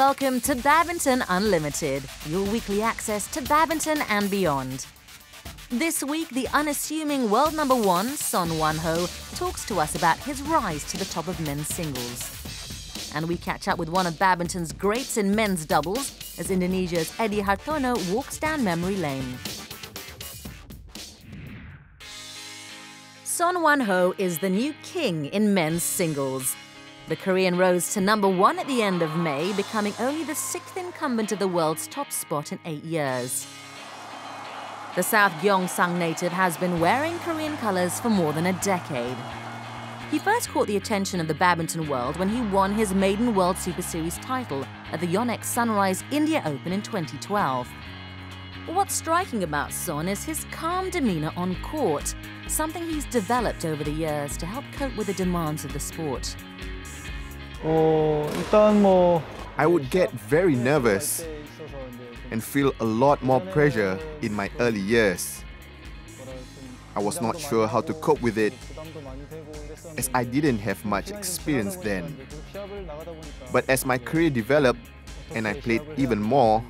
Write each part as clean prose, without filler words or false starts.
welcome to Badminton Unlimited, your weekly access to badminton and beyond. This week, the unassuming world number one, Son Wan Ho, talks to us about his rise to the top of men's singles. And we catch up with one of badminton's greats in men's doubles as Indonesia's Eddy Hartono walks down memory lane. Son Wan Ho is the new king in men's singles. The Korean rose to number one at the end of May, becoming only the sixth incumbent of the world's top spot in 8 years. The South Gyeongsang native has been wearing Korean colours for more than a decade. He first caught the attention of the badminton world when he won his maiden World Superseries title at the Yonex Sunrise India Open in 2012. What's striking about Son is his calm demeanour on court, something he's developed over the years to help cope with the demands of the sport. I would get very nervous and feel a lot more pressure in my early years. I was not sure how to cope with it, as I didn't have much experience then. But as my career developed and I played even more,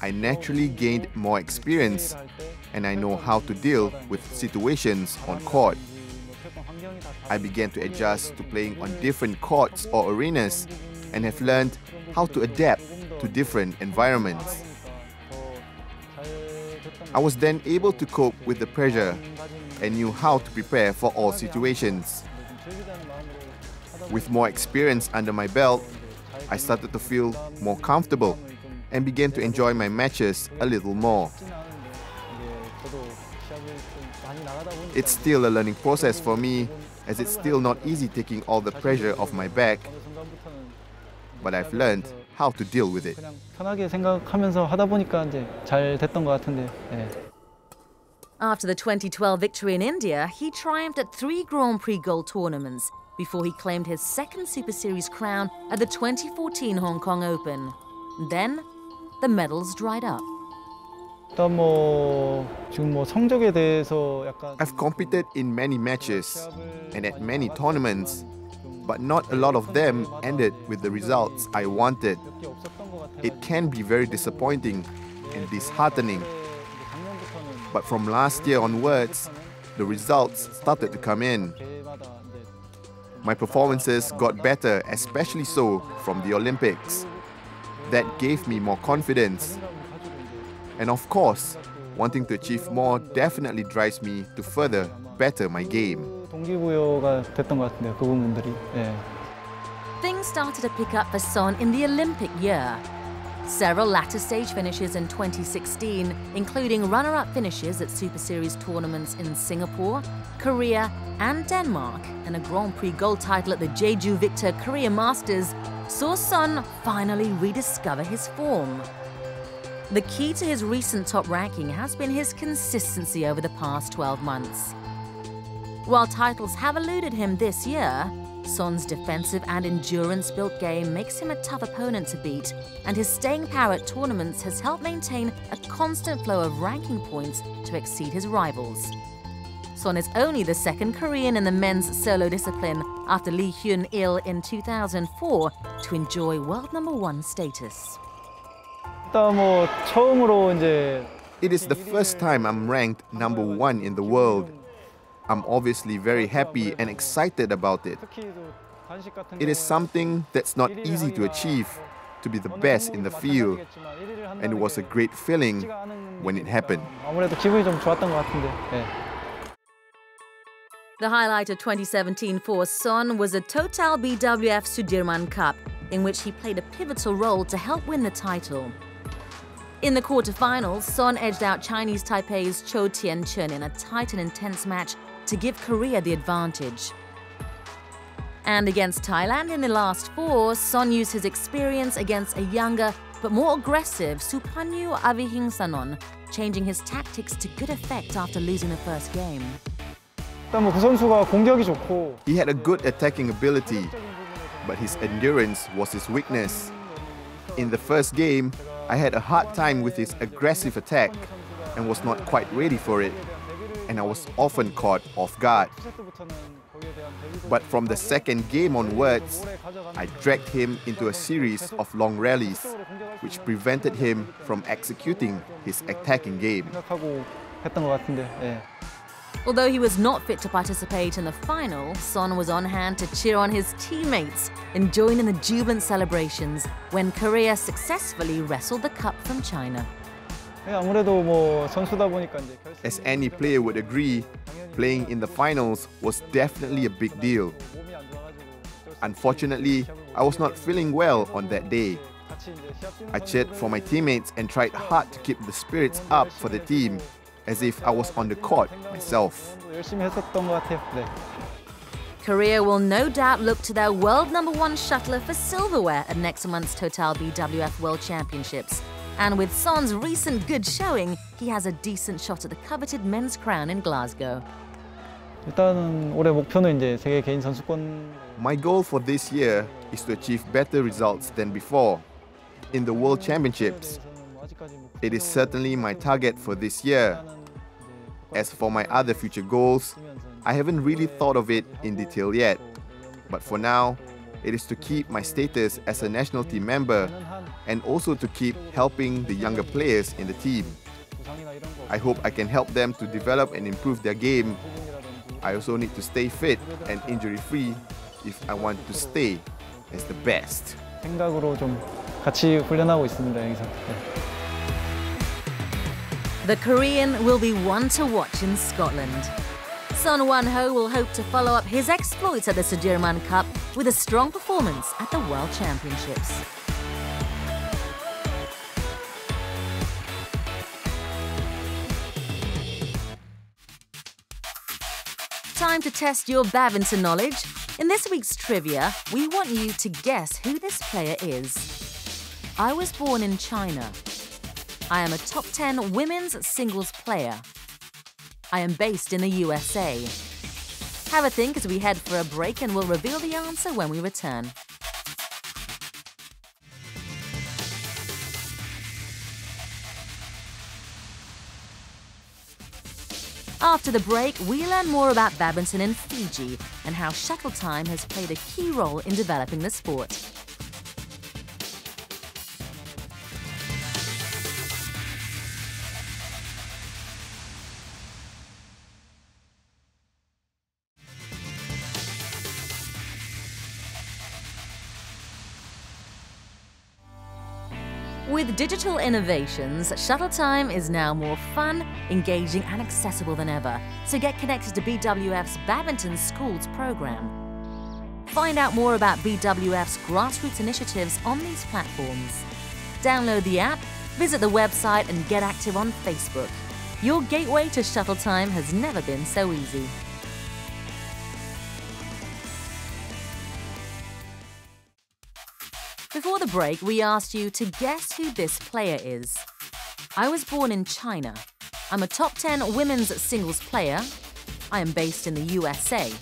I naturally gained more experience and I know how to deal with situations on court. I began to adjust to playing on different courts or arenas and have learned how to adapt to different environments. I was then able to cope with the pressure and knew how to prepare for all situations. With more experience under my belt, I started to feel more comfortable and began to enjoy my matches a little more. It's still a learning process for me, as it's still not easy taking all the pressure off my back, but I've learned how to deal with it. After the 2012 victory in India, he triumphed at 3 Grand Prix Gold tournaments before he claimed his second Super Series crown at the 2014 Hong Kong Open. Then, the medals dried up. I've competed in many matches and at many tournaments, but not a lot of them ended with the results I wanted. It can be very disappointing and disheartening. But from last year onwards, the results started to come in. My performances got better, especially so from the Olympics. That gave me more confidence. And of course, wanting to achieve more definitely drives me to further better my game. Things started to pick up for Son in the Olympic year. Several latter stage finishes in 2016, including runner-up finishes at Super Series tournaments in Singapore, Korea and Denmark, and a Grand Prix gold title at the Jeju Victor Korea Masters, saw Son finally rediscover his form. The key to his recent top ranking has been his consistency over the past 12 months. While titles have eluded him this year, Son's defensive and endurance-built game makes him a tough opponent to beat, and his staying power at tournaments has helped maintain a constant flow of ranking points to exceed his rivals. Son is only the second Korean in the men's solo discipline after Lee Hyun-il in 2004 to enjoy world number one status. It is the first time I'm ranked number one in the world. I'm obviously very happy and excited about it. It is something that's not easy to achieve, to be the best in the field, and it was a great feeling when it happened. The highlight of 2017 for Son was a Total BWF Sudirman Cup, in which he played a pivotal role to help win the title. In the quarterfinals, Son edged out Chinese Taipei's Cho Tien-chen in a tight and intense match to give Korea the advantage. And against Thailand in the last 4, Son used his experience against a younger but more aggressive Supanyu Avihingsanon, changing his tactics to good effect after losing the first game. He had a good attacking ability, but his endurance was his weakness. In the first game, I had a hard time with his aggressive attack and was not quite ready for it. and I was often caught off guard. But from the second game onwards, I dragged him into a series of long rallies, which prevented him from executing his attacking game. Although he was not fit to participate in the final, Son was on hand to cheer on his teammates and join in the jubilant celebrations when Korea successfully wrestled the cup from China. As any player would agree, playing in the finals was definitely a big deal. Unfortunately, I was not feeling well on that day. I cheered for my teammates and tried hard to keep the spirits up for the team, as if I was on the court myself. Korea will no doubt look to their world #1 shuttler for silverware at next month's Total BWF World Championships. And with Son's recent good showing, he has a decent shot at the coveted men's crown in Glasgow. My goal for this year is to achieve better results than before in the World Championships. It is certainly my target for this year. As for my other future goals, I haven't really thought of it in detail yet. But for now, it is to keep my status as a national team member and also to keep helping the younger players in the team. I hope I can help them to develop and improve their game. I also need to stay fit and injury-free if I want to stay as the best. The Korean will be one to watch in Scotland. Son Wan Ho will hope to follow up his exploits at the Sudirman Cup with a strong performance at the World Championships. Time to test your badminton knowledge. In this week's trivia, we want you to guess who this player is. I was born in China. I am a top 10 women's singles player. I am based in the USA. Have a think as we head for a break and we'll reveal the answer when we return. After the break, we learn more about badminton in Fiji and how shuttle time has played a key role in developing the sport. With digital innovations, shuttle time is now more fun, engaging and accessible than ever. So get connected to BWF's Badminton Schools program. Find out more about BWF's grassroots initiatives on these platforms. Download the app, visit the website and get active on Facebook. Your gateway to shuttle time has never been so easy. Before the break, we asked you to guess who this player is. I was born in China. I'm a top 10 women's singles player. I am based in the USA.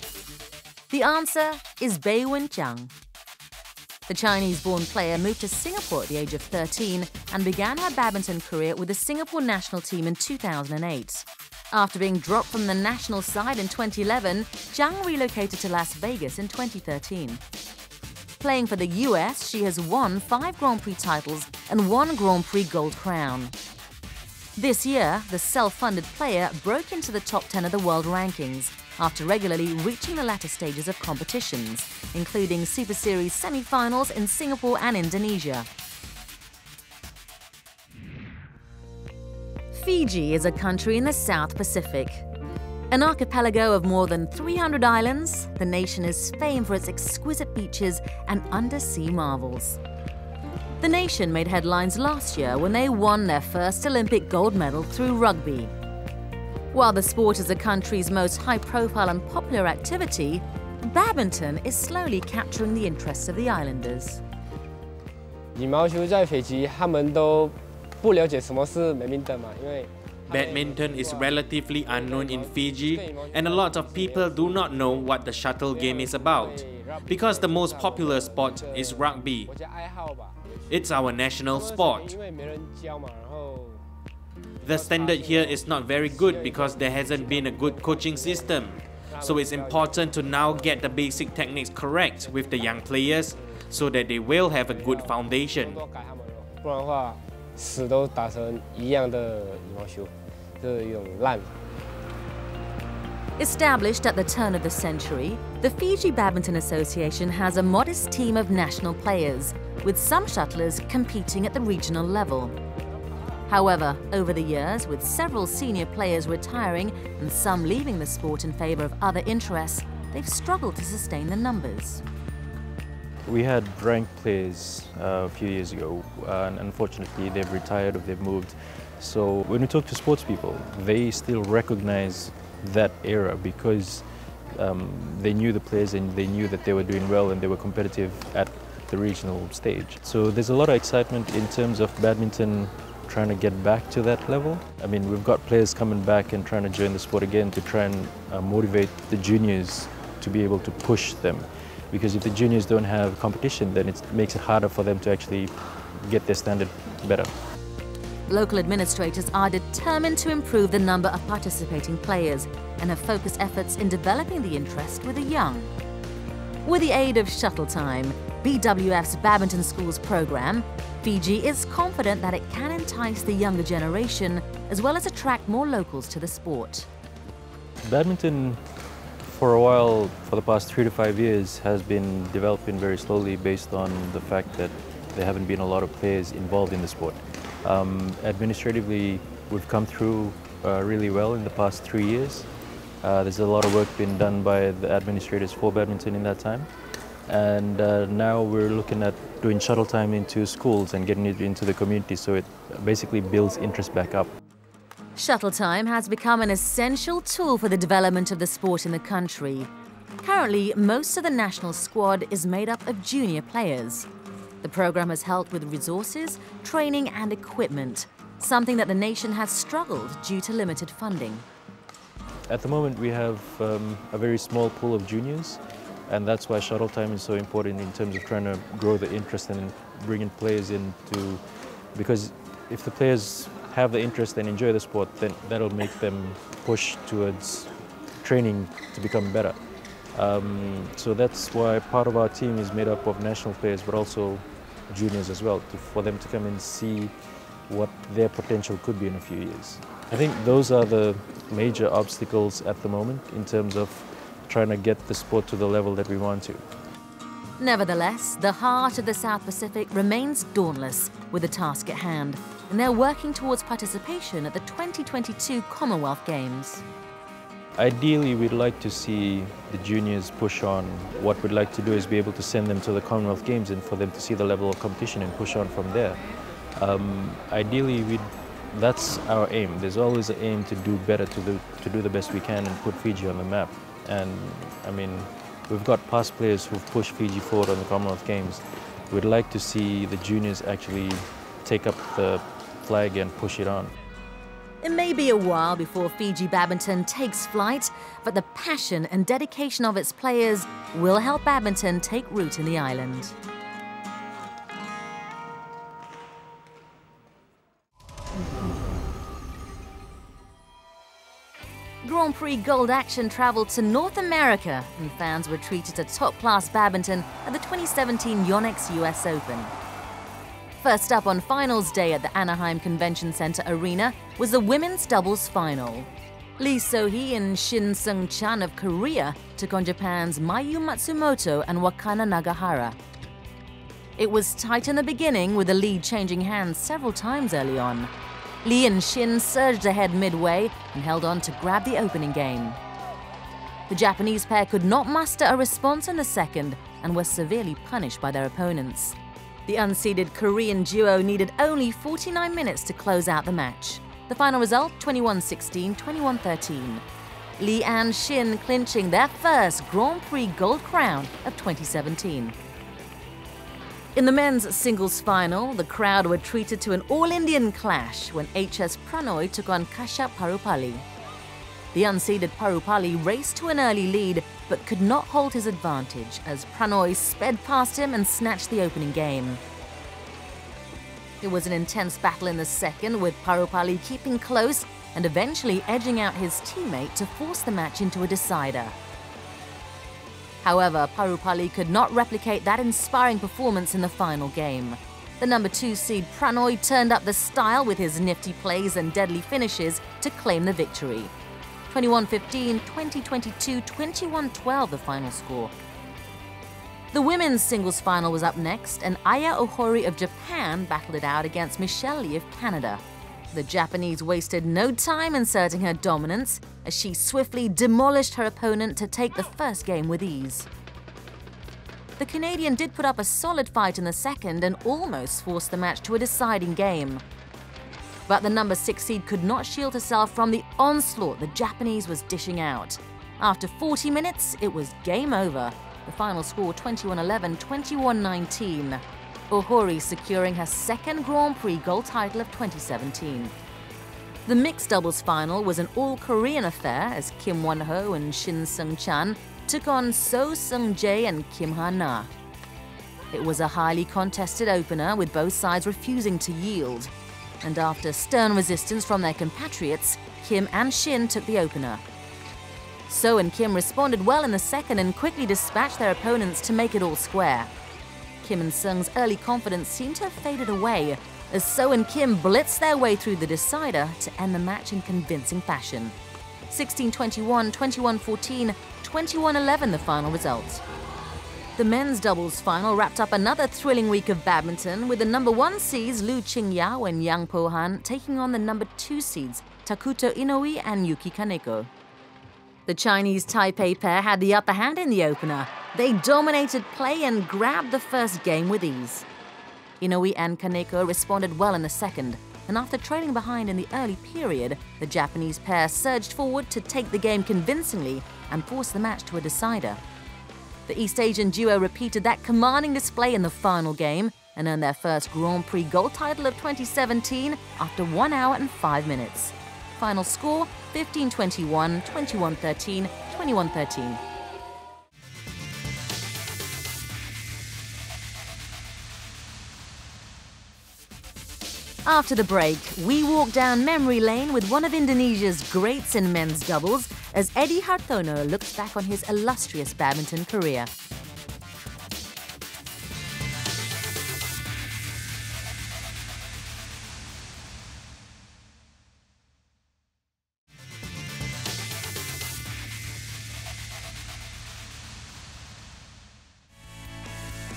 The answer is Bai Wenjiang. The Chinese-born player moved to Singapore at the age of 13 and began her badminton career with the Singapore national team in 2008. After being dropped from the national side in 2011, Jiang relocated to Las Vegas in 2013. Playing for the US, she has won 5 Grand Prix titles and 1 Grand Prix Gold Crown. This year, the self-funded player broke into the top 10 of the world rankings after regularly reaching the latter stages of competitions, including Super Series semi-finals in Singapore and Indonesia. Fiji is a country in the South Pacific. An archipelago of more than 300 islands, the nation is famed for its exquisite beaches and undersea marvels. The nation made headlines last year when they won their first Olympic gold medal through rugby. While the sport is the country's most high-profile and popular activity, badminton is slowly capturing the interests of the islanders. 羽毛球在斐济，他们都不了解什么是美名等嘛，因为 Badminton is relatively unknown in Fiji, and a lot of people do not know what the shuttle game is about, because the most popular sport is rugby. It's our national sport. The standard here is not very good because there hasn't been a good coaching system. So it's important to now get the basic techniques correct with the young players so that they will have a good foundation. 不然的话，死都打成一样的羽毛球，就是一种烂。 Established at the turn of the century, the Fiji Badminton Association has a modest team of national players, with some shuttlers competing at the regional level. However, over the years, with several senior players retiring and some leaving the sport in favour of other interests, they've struggled to sustain the numbers. We had ranked players a few years ago, and unfortunately they've retired or they've moved. So when we talk to sports people, they still recognize that era because they knew the players and they knew that they were doing well and they were competitive at the regional stage. So there's a lot of excitement in terms of badminton trying to get back to that level. I mean, we've got players coming back and trying to join the sport again to try and motivate the juniors to be able to push them. Because if the juniors don't have competition, then it makes it harder for them to actually get their standard better. Local administrators are determined to improve the number of participating players and have focused efforts in developing the interest with the young. With the aid of Shuttle Time, BWF's Badminton Schools program, Fiji is confident that it can entice the younger generation as well as attract more locals to the sport. Badminton, for a while, for the past 3 to 5 years, has been developing very slowly based on the fact that there haven't been a lot of players involved in the sport. Administratively, we've come through really well in the past 3 years. There's a lot of work been done by the administrators for badminton in that time. And now we're looking at doing shuttle time into schools and getting it into the community, so it basically builds interest back up. Shuttle Time has become an essential tool for the development of the sport in the country. Currently, most of the national squad is made up of junior players. The program has helped with resources, training and equipment, something that the nation has struggled due to limited funding. At the moment, we have a very small pool of juniors, and that's why shuttle time is so important in terms of trying to grow the interest and bringing players into, because if the players have the interest and enjoy the sport, then that'll make them push towards training to become better. So that's why part of our team is made up of national players, but also juniors as well, for them to come and see what their potential could be in a few years. I think those are the major obstacles at the moment in terms of trying to get the sport to the level that we want to. Nevertheless, the heart of the South Pacific remains dauntless with the task at hand, and they're working towards participation at the 2022 Commonwealth Games. Ideally, we'd like to see the juniors push on. What we'd like to do is be able to send them to the Commonwealth Games and for them to see the level of competition and push on from there. Ideally, that's our aim. There's always an aim to do better, to do the best we can and put Fiji on the map. And I mean, we've got past players who've pushed Fiji forward on the Commonwealth Games. We'd like to see the juniors actually take up the flag and push it on. It may be a while before Fiji badminton takes flight, but the passion and dedication of its players will help badminton take root in the island. Grand Prix Gold action travelled to North America, and fans were treated to top-class badminton at the 2017 Yonex US Open. First up on finals day at the Anaheim Convention Center Arena was the women's doubles final. Lee So-hee and Shin Seung-chan of Korea took on Japan's Mayu Matsumoto and Wakana Nagahara. It was tight in the beginning, with the lead changing hands several times early on. Lee and Shin surged ahead midway and held on to grab the opening game. The Japanese pair could not muster a response in the second and were severely punished by their opponents. The unseeded Korean duo needed only 49 minutes to close out the match. The final result, 21-16, 21-13. Lee and Shin clinching their first Grand Prix gold crown of 2017. In the men's singles final, the crowd were treated to an all-Indian clash when HS Pranoy took on Kashyap Parupalli. The unseeded Parupalli raced to an early lead but could not hold his advantage as Pranoy sped past him and snatched the opening game. It was an intense battle in the second, with Parupalli keeping close and eventually edging out his teammate to force the match into a decider. However, Parupalli could not replicate that inspiring performance in the final game. The number 2 seed Pranoy turned up the style with his nifty plays and deadly finishes to claim the victory. 21-15, 20-22, 21-12 the final score. The women's singles final was up next, and Aya Ohori of Japan battled it out against Michelle Lee of Canada. The Japanese wasted no time inserting her dominance, as she swiftly demolished her opponent to take the first game with ease. The Canadian did put up a solid fight in the second and almost forced the match to a deciding game. But the number 6 seed could not shield herself from the onslaught the Japanese was dishing out. After 40 minutes, it was game over. The final score 21-11, 21-19. Ohori securing her second Grand Prix gold title of 2017. The mixed doubles final was an all-Korean affair as Kim Wan Ho and Shin Seung-chan took on So Seung-jae and Kim Ha-na. It was a highly contested opener, with both sides refusing to yield. And after stern resistance from their compatriots, Kim and Shin took the opener. So and Kim responded well in the second and quickly dispatched their opponents to make it all square. Kim and Seung's early confidence seemed to have faded away as So and Kim blitzed their way through the decider to end the match in convincing fashion. 16-21, 21-14, 21-11 the final result. The men's doubles final wrapped up another thrilling week of badminton, with the number 1 seeds Lu Qingyao and Yang Po-han taking on the number 2 seeds Takuto Inoue and Yuki Kaneko. The Chinese Taipei pair had the upper hand in the opener. They dominated play and grabbed the first game with ease. Inoue and Kaneko responded well in the second, and after trailing behind in the early period, the Japanese pair surged forward to take the game convincingly and force the match to a decider. The East Asian duo repeated that commanding display in the final game and earned their first Grand Prix gold title of 2017 after 1 hour and 5 minutes. Final score 15-21, 21-13, 21-13. After the break, we walk down memory lane with one of Indonesia's greats in men's doubles as Eddy Hartono looks back on his illustrious badminton career.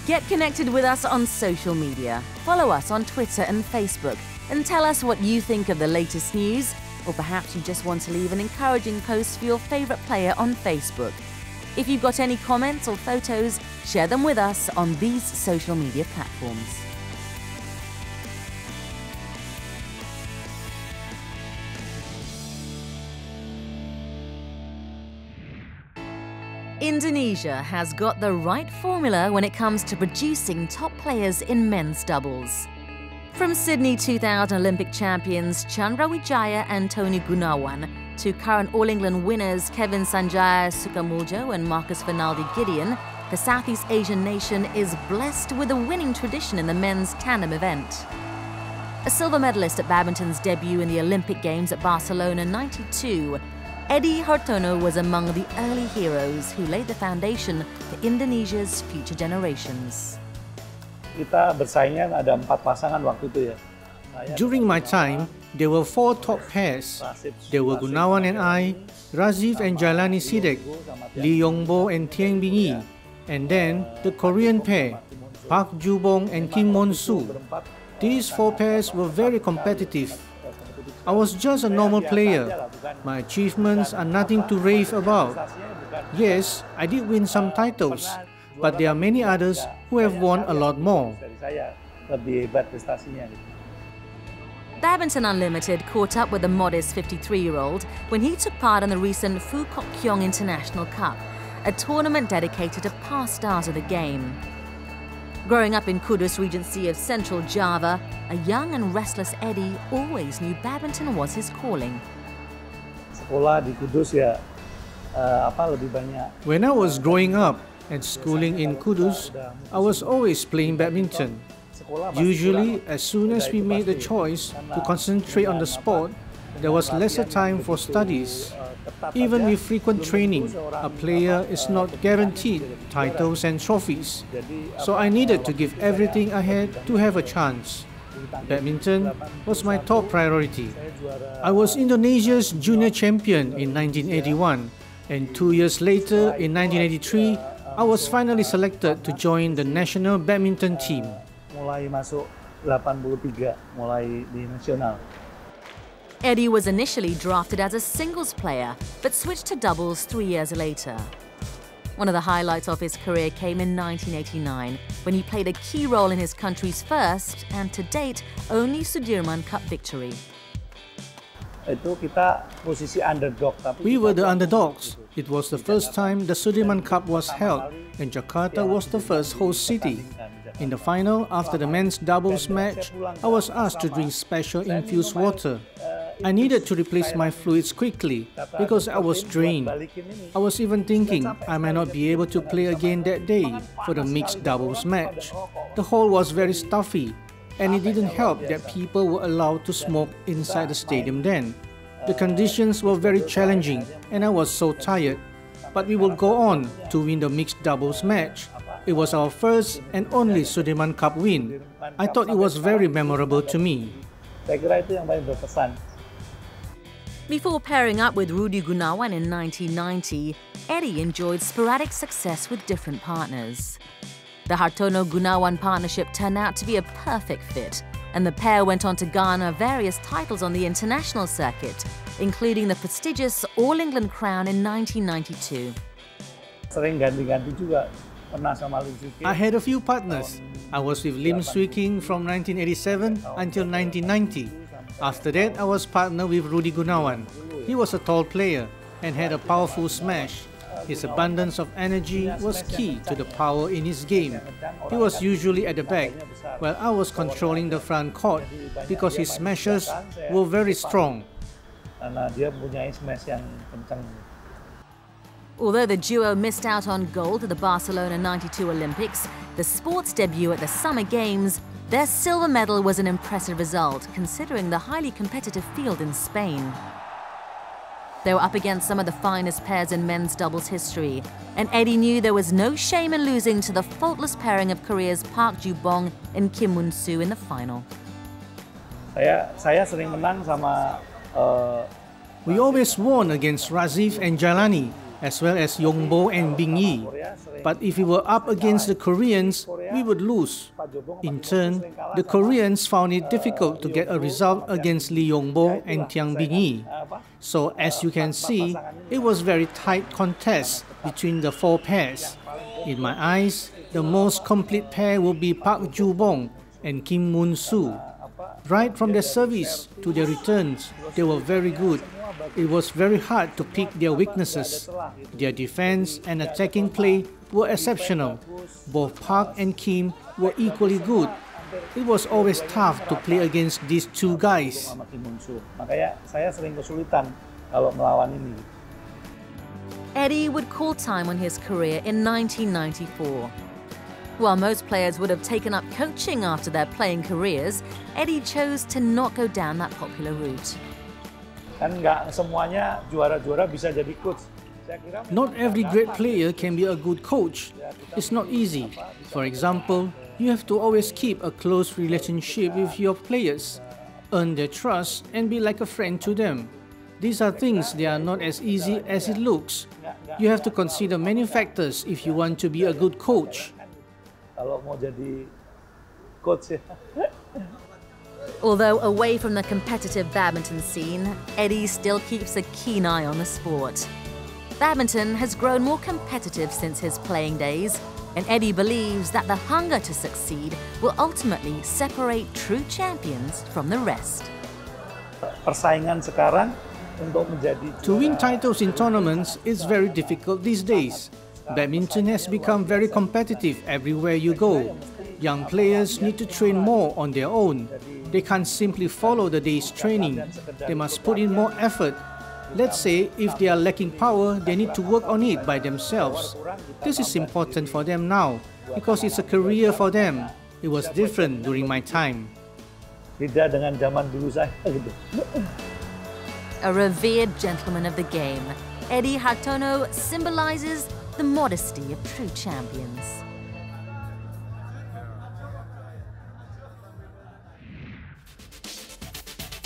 Get connected with us on social media. Follow us on Twitter and Facebook and tell us what you think of the latest news, or perhaps you just want to leave an encouraging post for your favorite player on Facebook. If you've got any comments or photos, share them with us on these social media platforms. Indonesia has got the right formula when it comes to producing top players in men's doubles. From Sydney 2000 Olympic champions Chandra Wijaya and Tony Gunawan to current All England winners Kevin Sanjaya Sukamuljo and Marcus Fernaldi Gideon, the Southeast Asian nation is blessed with a winning tradition in the men's tandem event. A silver medalist at badminton's debut in the Olympic Games at Barcelona '92, Eddy Hartono was among the early heroes who laid the foundation for Indonesia's future generations. Kita bersaingnya ada 4 pasangan waktu itu ya. During my time, there were 4 top pairs. There were Gunawan and I, Raziv and Jailani Sidek, Lee Yongbo and Tieng Bingyi, and then the Korean pair, Park Jubong and Kim Mon-soo. These 4 pairs were very competitive. I was just a normal player. My achievements are nothing to rave about. Yes, I did win some titles, but there are many others who have won a lot more. Badminton Unlimited caught up with the modest 53-year-old when he took part in the recent Phu Kok Keong International Cup, a tournament dedicated to past stars of the game. Growing up in Kudus Regency of Central Java, a young and restless Eddy always knew badminton was his calling. When I was growing up and schooling in Kudus, I was always playing badminton. Usually, as soon as we made the choice to concentrate on the sport, there was lesser time for studies. Even with frequent training, a player is not guaranteed titles and trophies. So I needed to give everything I had to have a chance. Badminton was my top priority. I was Indonesia's junior champion in 1981, and 2 years later, in 1983, I was finally selected to join the national badminton team. Mulai masuk 83, mulai di nasional. Eddy was initially drafted as a singles player, but switched to doubles 3 years later. One of the highlights of his career came in 1989, when he played a key role in his country's first, and to date, only Sudirman Cup victory. Itu kita posisi underdog, tapi We were the underdogs. It was the first time the Sudirman Cup was held, and Jakarta was the first host city. In the final, after the men's doubles match, I was asked to drink special infused water. I needed to replace my fluids quickly because I was drained. I was even thinking I might not be able to play again that day for the mixed doubles match. The hall was very stuffy, and it didn't help that people were allowed to smoke inside the stadium then. The conditions were very challenging, and I was so tired. But we will go on to win the mixed doubles match. It was our first and only Sudirman Cup win. I thought it was very memorable to me. saya kira itu yang paling berkesan. Before pairing up with Rudy Guna in 1990, Eddy enjoyed sporadic success with different partners. The Hartono-Gunawan partnership turned out to be a perfect fit, and the pair went on to garner various titles on the international circuit, including the prestigious All England crown in 1992. Sering ganti-ganti juga. Pernah sama Lim Swee King. I had a few partners. I was with Lim Swee King from 1987 until 1990. After that, I was partnered with Rudy Gunawan. He was a tall player and had a powerful smash. His abundance of energy was key to the power in his game. He was usually at the back, while I was controlling the front court because his smashes were very strong. Karena dia mempunyai smash yang kencang. Although the duo missed out on gold at the Barcelona 92 Olympics, the sports debut at the Summer Games, their silver medal was an impressive result, considering the highly competitive field in Spain. They were up against some of the finest pairs in men's doubles history, and Eddy knew there was no shame in losing to the faultless pairing of Korea's Park Ju-bong and Kim Moon-soo in the final. Saya sering menang sama. We always won against Raziv and Jailani, as well as Yongbo and Bing Yi. But if we were up against the Koreans, we would lose. In turn, the Koreans found it difficult to get a result against Lee Yongbo and Tiang Bing Yi. So as you can see, it was very tight contest between the four pairs. In my eyes, the most complete pair will be Park Ju-bong and Kim Moon-soo. Right from their service to their returns, they were very good. It was very hard to pick their weaknesses. Their defense and attacking play were exceptional. Both Park and Kim were equally good. It was always tough to play against these two guys. Makanya saya sering kesulitan kalau melawan ini. Eddy would call time on his career in 1994. While most players would have taken up coaching after their playing careers, Eddy chose to not go down that popular route. Kan nggak semuanya juara-juara bisa jadi coach. Not every great player can be a good coach. It's not easy. For example, you have to always keep a close relationship with your players, earn their trust, and be like a friend to them. These are things that are not as easy as it looks. You have to consider many factors if you want to be a good coach. Kalau mau jadi coach ya. Although away from the competitive badminton scene, Eddy still keeps a keen eye on the sport. Badminton has grown more competitive since his playing days, and Eddy believes that the hunger to succeed will ultimately separate true champions from the rest. Persaingan sekarang untuk menjadi To win titles in tournaments is very difficult these days. Badminton has become very competitive everywhere you go. Young players need to train more on their own. They can't simply follow the day's training. They must put in more effort. Let's say if they are lacking power, they need to work on it by themselves. This is important for them now because it's a career for them. It was different during my time. Beda dengan zaman dulu saya gitu. A revered gentleman of the game, Eddy Hartono symbolizes the modesty of true champions.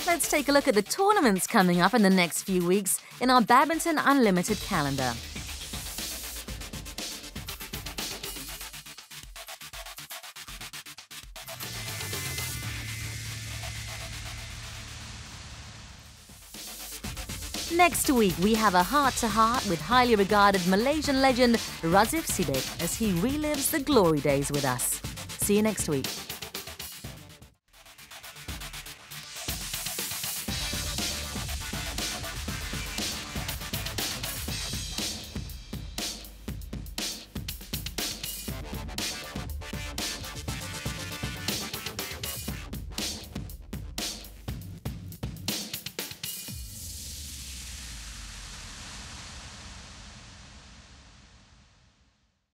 Let's take a look at the tournaments coming up in the next few weeks in our Badminton Unlimited calendar. Next week, we have a heart-to-heart with highly regarded Malaysian legend Razif Sidek as he relives the glory days with us. See you next week.